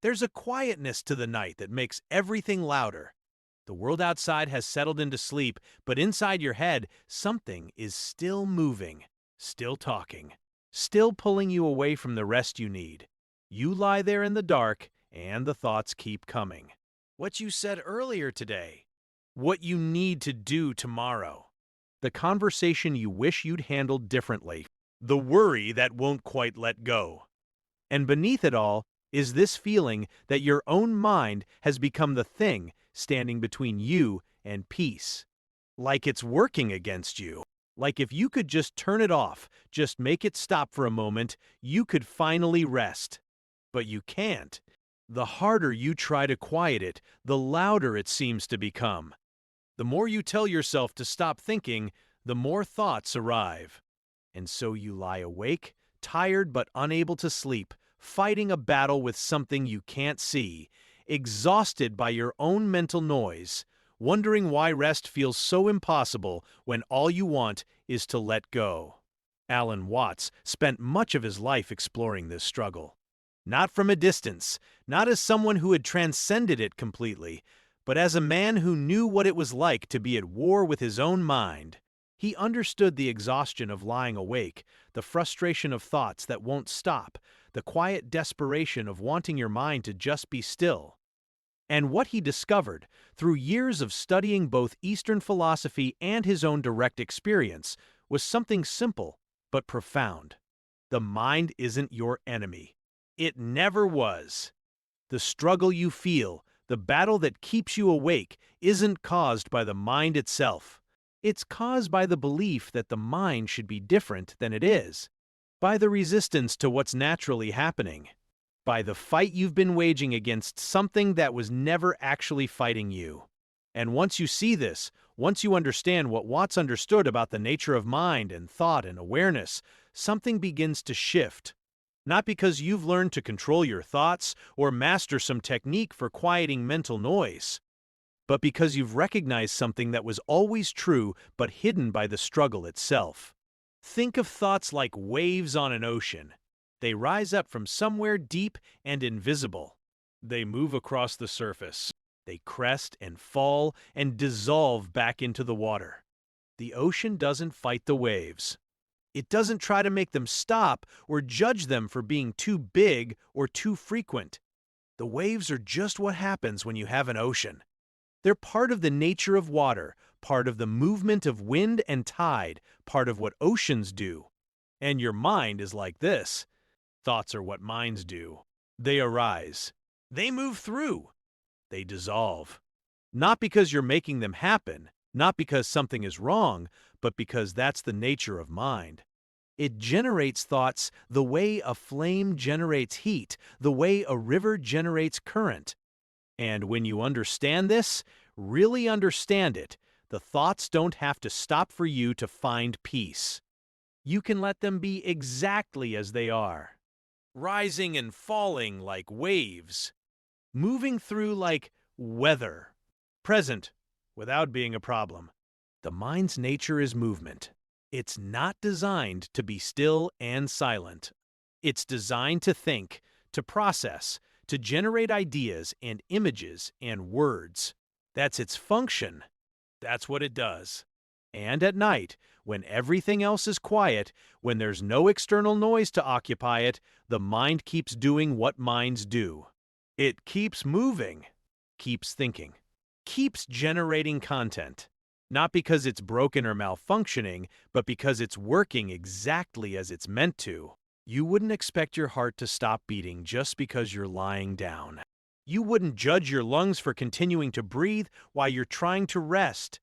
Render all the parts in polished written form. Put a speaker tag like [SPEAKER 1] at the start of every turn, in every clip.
[SPEAKER 1] There's a quietness to the night that makes everything louder. The world outside has settled into sleep, but inside your head, something is still moving, still talking, still pulling you away from the rest you need. You lie there in the dark, and the thoughts keep coming. What you said earlier today. What you need to do tomorrow. The conversation you wish you'd handled differently. The worry that won't quite let go. And beneath it all is this feeling that your own mind has become the thing standing between you and peace. Like it's working against you. Like if you could just turn it off, just make it stop for a moment, you could finally rest. But you can't. The harder you try to quiet it, the louder it seems to become. The more you tell yourself to stop thinking, the more thoughts arrive. And so you lie awake, tired but unable to sleep, fighting a battle with something you can't see, exhausted by your own mental noise, wondering why rest feels so impossible when all you want is to let go. Alan Watts spent much of his life exploring this struggle. Not from a distance, not as someone who had transcended it completely, but as a man who knew what it was like to be at war with his own mind. He understood the exhaustion of lying awake, the frustration of thoughts that won't stop, the quiet desperation of wanting your mind to just be still. And what he discovered, through years of studying both Eastern philosophy and his own direct experience, was something simple but profound. The mind isn't your enemy. It never was. The struggle you feel, the battle that keeps you awake, isn't caused by the mind itself. It's caused by the belief that the mind should be different than it is, by the resistance to what's naturally happening, by the fight you've been waging against something that was never actually fighting you. And once you see this, once you understand what Watts understood about the nature of mind and thought and awareness, something begins to shift. Not because you've learned to control your thoughts or master some technique for quieting mental noise, but because you've recognized something that was always true but hidden by the struggle itself. Think of thoughts like waves on an ocean. They rise up from somewhere deep and invisible. They move across the surface. They crest and fall and dissolve back into the water. The ocean doesn't fight the waves. It doesn't try to make them stop or judge them for being too big or too frequent. The waves are just what happens when you have an ocean. They're part of the nature of water, part of the movement of wind and tide, part of what oceans do. And your mind is like this. Thoughts are what minds do. They arise. They move through. They dissolve. Not because you're making them happen, not because something is wrong, but because that's the nature of mind. It generates thoughts the way a flame generates heat, the way a river generates current. And when you understand this, really understand it, the thoughts don't have to stop for you to find peace. You can let them be exactly as they are. Rising and falling like waves. Moving through like weather. Present, without being a problem. The mind's nature is movement. It's not designed to be still and silent. It's designed to think, to process, to generate ideas and images and words. That's its function. That's what it does. And at night, when everything else is quiet, when there's no external noise to occupy it, the mind keeps doing what minds do. It keeps moving, keeps thinking, keeps generating content. Not because it's broken or malfunctioning, but because it's working exactly as it's meant to. You wouldn't expect your heart to stop beating just because you're lying down. You wouldn't judge your lungs for continuing to breathe while you're trying to rest.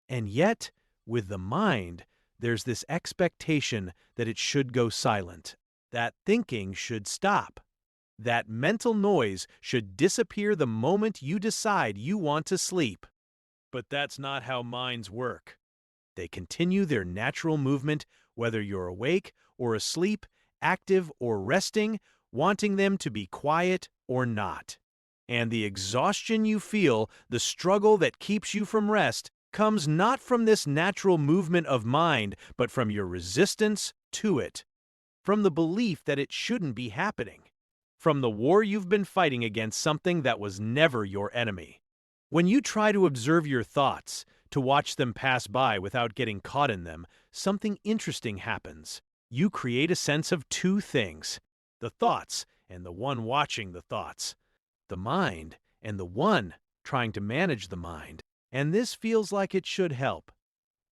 [SPEAKER 1] And yet, with the mind, there's this expectation that it should go silent, that thinking should stop, that mental noise should disappear the moment you decide you want to sleep. But that's not how minds work. They continue their natural movement whether you're awake or asleep, active or resting, wanting them to be quiet or not. And the exhaustion you feel, the struggle that keeps you from rest, comes not from this natural movement of mind, but from your resistance to it, from the belief that it shouldn't be happening, from the war you've been fighting against something that was never your enemy. When you try to observe your thoughts, to watch them pass by without getting caught in them, something interesting happens. You create a sense of two things: the thoughts and the one watching the thoughts, the mind and the one trying to manage the mind. And this feels like it should help.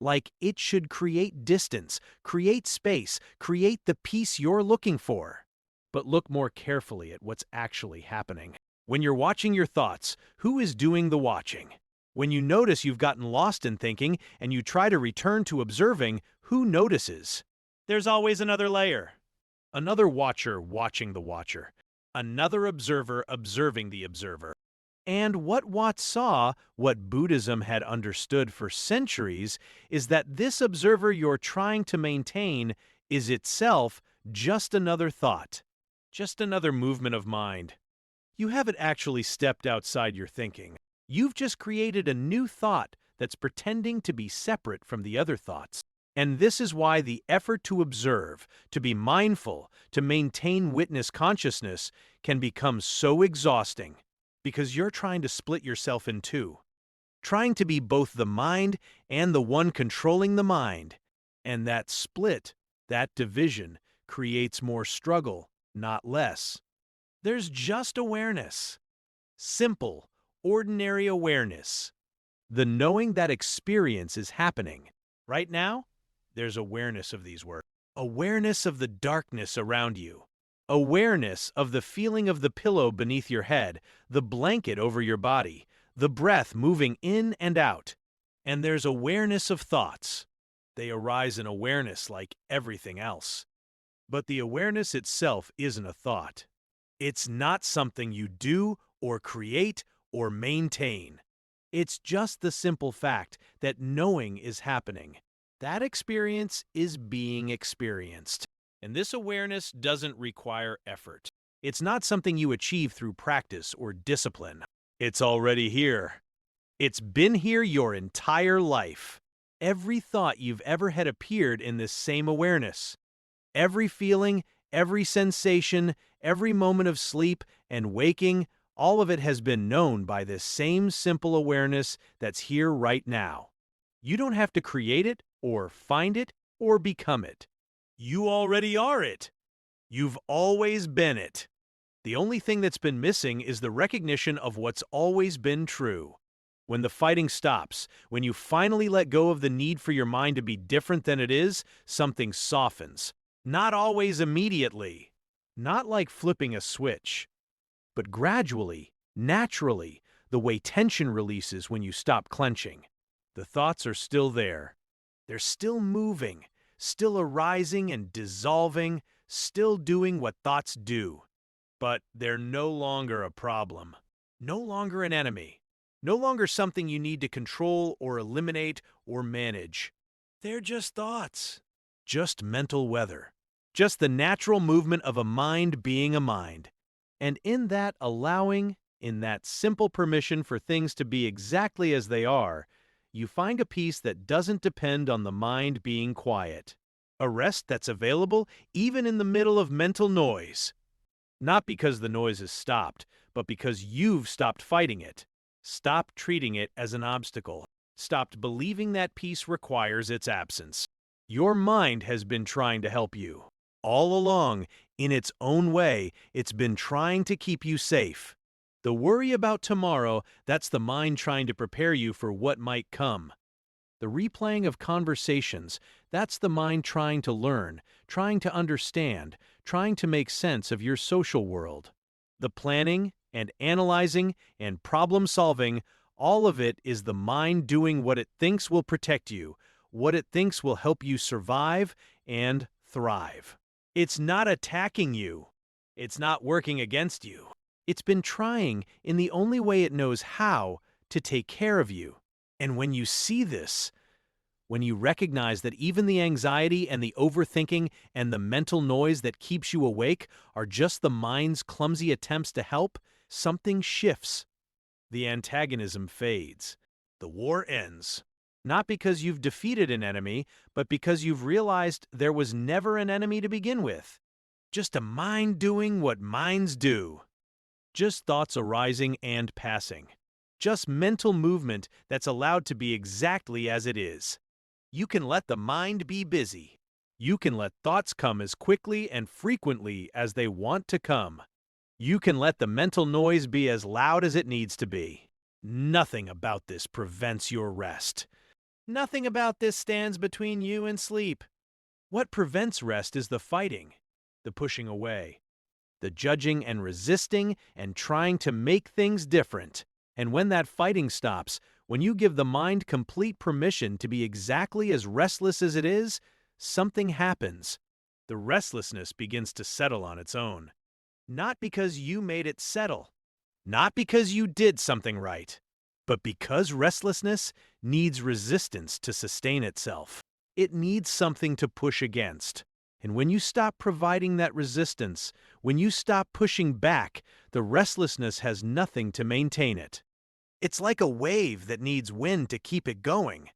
[SPEAKER 1] Like it should create distance, create space, create the peace you're looking for. But look more carefully at what's actually happening. When you're watching your thoughts, who is doing the watching? When you notice you've gotten lost in thinking and you try to return to observing, who notices? There's always another layer. Another watcher watching the watcher. Another observer observing the observer. And what Watts saw, what Buddhism had understood for centuries, is that this observer you're trying to maintain is itself just another thought, just another movement of mind. You haven't actually stepped outside your thinking. You've just created a new thought that's pretending to be separate from the other thoughts. And this is why the effort to observe, to be mindful, to maintain witness consciousness can become so exhausting. Because you're trying to split yourself in two, trying to be both the mind and the one controlling the mind. And that split, that division, creates more struggle, not less. There's just awareness. Simple, ordinary awareness. The knowing that experience is happening. Right now, there's awareness of these words. Awareness of the darkness around you. Awareness of the feeling of the pillow beneath your head, the blanket over your body, the breath moving in and out. And there's awareness of thoughts. They arise in awareness like everything else. But the awareness itself isn't a thought. It's not something you do or create or maintain. It's just the simple fact that knowing is happening. That experience is being experienced. And this awareness doesn't require effort. It's not something you achieve through practice or discipline. It's already here. It's been here your entire life. Every thought you've ever had appeared in this same awareness. Every feeling, every sensation, every moment of sleep and waking, all of it has been known by this same simple awareness that's here right now. You don't have to create it or find it or become it. You already are it. You've always been it. The only thing that's been missing is the recognition of what's always been true. When the fighting stops, when you finally let go of the need for your mind to be different than it is, something softens. Not always immediately. Not like flipping a switch. But gradually, naturally, the way tension releases when you stop clenching. The thoughts are still there. They're still moving. Still arising and dissolving, still doing what thoughts do. But they're no longer a problem, no longer an enemy, no longer something you need to control or eliminate or manage. They're just thoughts, just mental weather, just the natural movement of a mind being a mind. And in that allowing, in that simple permission for things to be exactly as they are, you find a peace that doesn't depend on the mind being quiet. A rest that's available even in the middle of mental noise. Not because the noise has stopped, but because you've stopped fighting it. Stopped treating it as an obstacle. Stopped believing that peace requires its absence. Your mind has been trying to help you. All along, in its own way, it's been trying to keep you safe. The worry about tomorrow, that's the mind trying to prepare you for what might come. The replaying of conversations, that's the mind trying to learn, trying to understand, trying to make sense of your social world. The planning and analyzing and problem solving, all of it is the mind doing what it thinks will protect you, what it thinks will help you survive and thrive. It's not attacking you. It's not working against you. It's been trying, in the only way it knows how, to take care of you. And when you see this, when you recognize that even the anxiety and the overthinking and the mental noise that keeps you awake are just the mind's clumsy attempts to help, something shifts. The antagonism fades. The war ends. Not because you've defeated an enemy, but because you've realized there was never an enemy to begin with. Just a mind doing what minds do. Just thoughts arising and passing. Just mental movement that's allowed to be exactly as it is. You can let the mind be busy. You can let thoughts come as quickly and frequently as they want to come. You can let the mental noise be as loud as it needs to be. Nothing about this prevents your rest. Nothing about this stands between you and sleep. What prevents rest is the fighting, the pushing away, the judging and resisting and trying to make things different. And when that fighting stops, when you give the mind complete permission to be exactly as restless as it is, something happens. The restlessness begins to settle on its own. Not because you made it settle, not because you did something right, but because restlessness needs resistance to sustain itself. It needs something to push against. And when you stop providing that resistance, when you stop pushing back, the restlessness has nothing to maintain it. It's like a wave that needs wind to keep it going.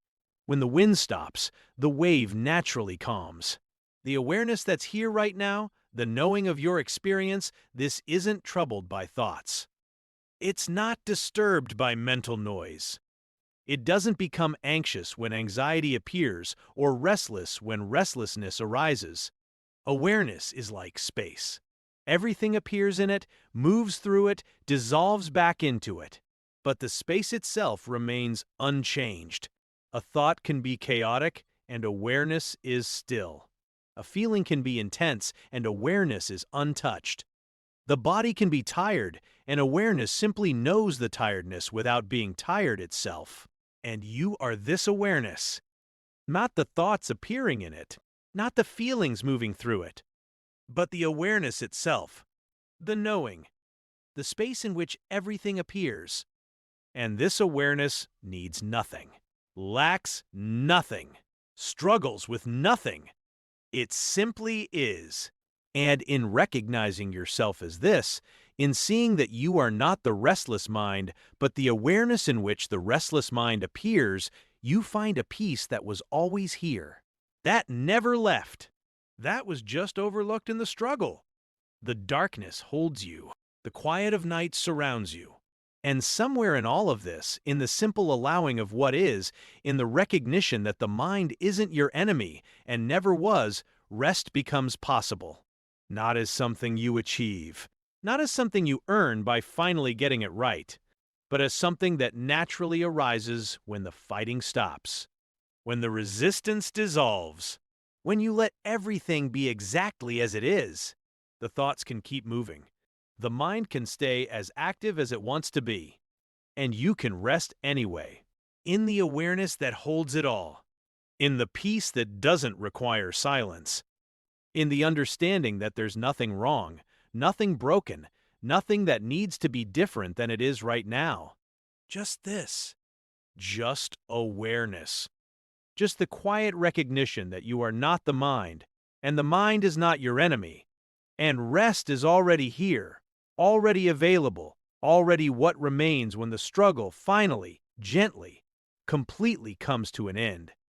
[SPEAKER 1] When the wind stops, the wave naturally calms. The awareness that's here right now, the knowing of your experience, this isn't troubled by thoughts. It's not disturbed by mental noise. It doesn't become anxious when anxiety appears or restless when restlessness arises. Awareness is like space. Everything appears in it, moves through it, dissolves back into it. But the space itself remains unchanged. A thought can be chaotic, and awareness is still. A feeling can be intense, and awareness is untouched. The body can be tired, and awareness simply knows the tiredness without being tired itself. And you are this awareness. Not the thoughts appearing in it, not the feelings moving through it, but the awareness itself, the knowing, the space in which everything appears. And this awareness needs nothing, lacks nothing, struggles with nothing. It simply is. And in recognizing yourself as this, in seeing that you are not the restless mind, but the awareness in which the restless mind appears, you find a peace that was always here. That never left. That was just overlooked in the struggle. The darkness holds you. The quiet of night surrounds you. And somewhere in all of this, in the simple allowing of what is, in the recognition that the mind isn't your enemy and never was, rest becomes possible. Not as something you achieve, not as something you earn by finally getting it right, but as something that naturally arises when the fighting stops, when the resistance dissolves, when you let everything be exactly as it is. The thoughts can keep moving. The mind can stay as active as it wants to be. And you can rest anyway, in the awareness that holds it all, in the peace that doesn't require silence, in the understanding that there's nothing wrong, nothing broken, nothing that needs to be different than it is right now. Just this. Just awareness. Just the quiet recognition that you are not the mind, and the mind is not your enemy. And rest is already here, already available, already what remains when the struggle finally, gently, completely comes to an end.